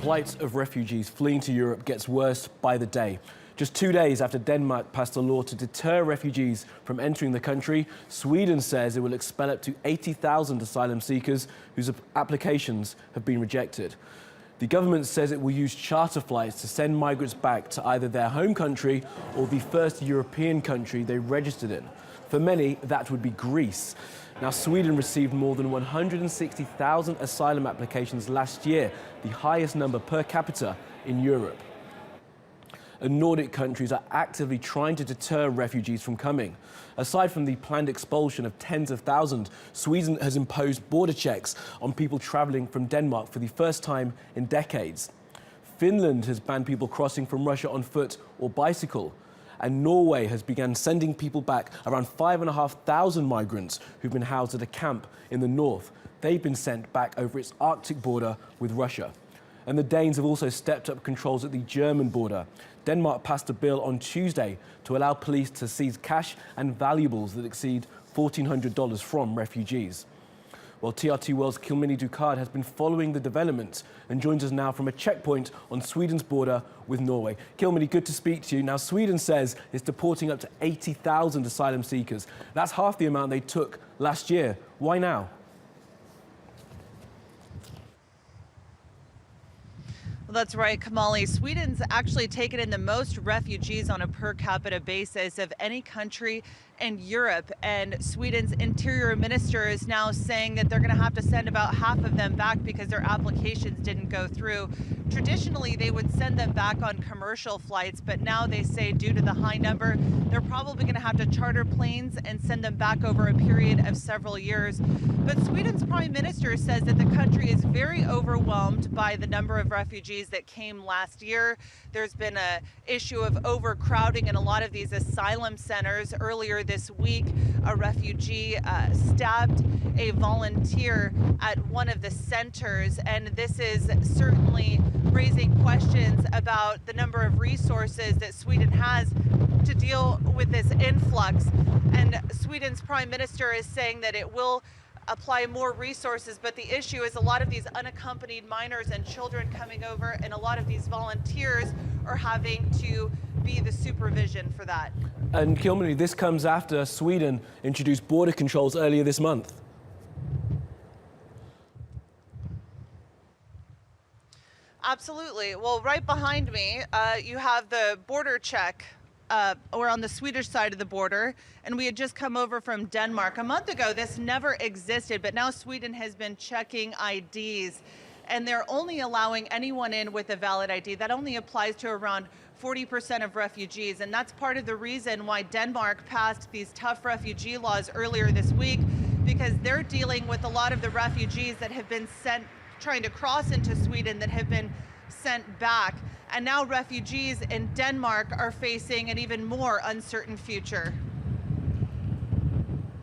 plight of refugees fleeing to Europe gets worse by the day. Just 2 days after Denmark passed a law to deter refugees from entering the country, Sweden says it will expel up to 80,000 asylum seekers whose applications have been rejected. The government says it will use charter flights to send migrants back to either their home country or the first European country they registered in. For many, that would be Greece. Now, Sweden received more than 160,000 asylum applications last year, the highest number per capita in Europe. And Nordic countries are actively trying to deter refugees from coming. Aside from the planned expulsion of tens of thousands, Sweden has imposed border checks on people travelling from Denmark for the first time in decades. Finland has banned people crossing from Russia on foot or bicycle. And Norway has begun sending people back, around 5,500 migrants who've been housed at a camp in the north. They've been sent back over its Arctic border with Russia. And the Danes have also stepped up controls at the German border. Denmark passed a bill on Tuesday to allow police to seize cash and valuables that exceed $1,400 from refugees. Well, TRT World's Kilmeny Duchardt has been following the developments and joins us now from a checkpoint on Sweden's border with Norway. Kilmeny, good to speak to you. Now, Sweden says it's deporting up to 80,000 asylum seekers. That's half the amount they took last year. Why now? That's right, Kamali. Sweden's actually taken in the most refugees on a per capita basis of any country in Europe. And Sweden's interior minister is now saying that they're going to have to send about half of them back because their applications didn't go through. Traditionally, they would send them back on commercial flights, but now they say due to the high number, they're probably going to have to charter planes and send them back over a period of several years. But Sweden's prime minister says that the country is very overwhelmed by the number of refugees that came last year. There's been an issue of overcrowding in a lot of these asylum centers. Earlier this week, a refugee stabbed a volunteer at one of the centers, and this is certainly raising questions about the number of resources that Sweden has to deal with this influx. And Sweden's prime minister is saying that it will apply more resources, but the issue is a lot of these unaccompanied minors and children coming over, and a lot of these volunteers are having to be the supervision for that. And Kilmeny, this comes after Sweden introduced border controls earlier this month. Absolutely. Well, right behind me, you have the border check. We're on the Swedish side of the border, and we had just come over from Denmark. A month ago, this never existed, but now Sweden has been checking IDs, and they're only allowing anyone in with a valid ID. That only applies to around 40% of refugees, and that's part of the reason why Denmark passed these tough refugee laws earlier this week, because they're dealing with a lot of the refugees that have been trying to cross into Sweden that have been sent back. And now refugees in Denmark are facing an even more uncertain future.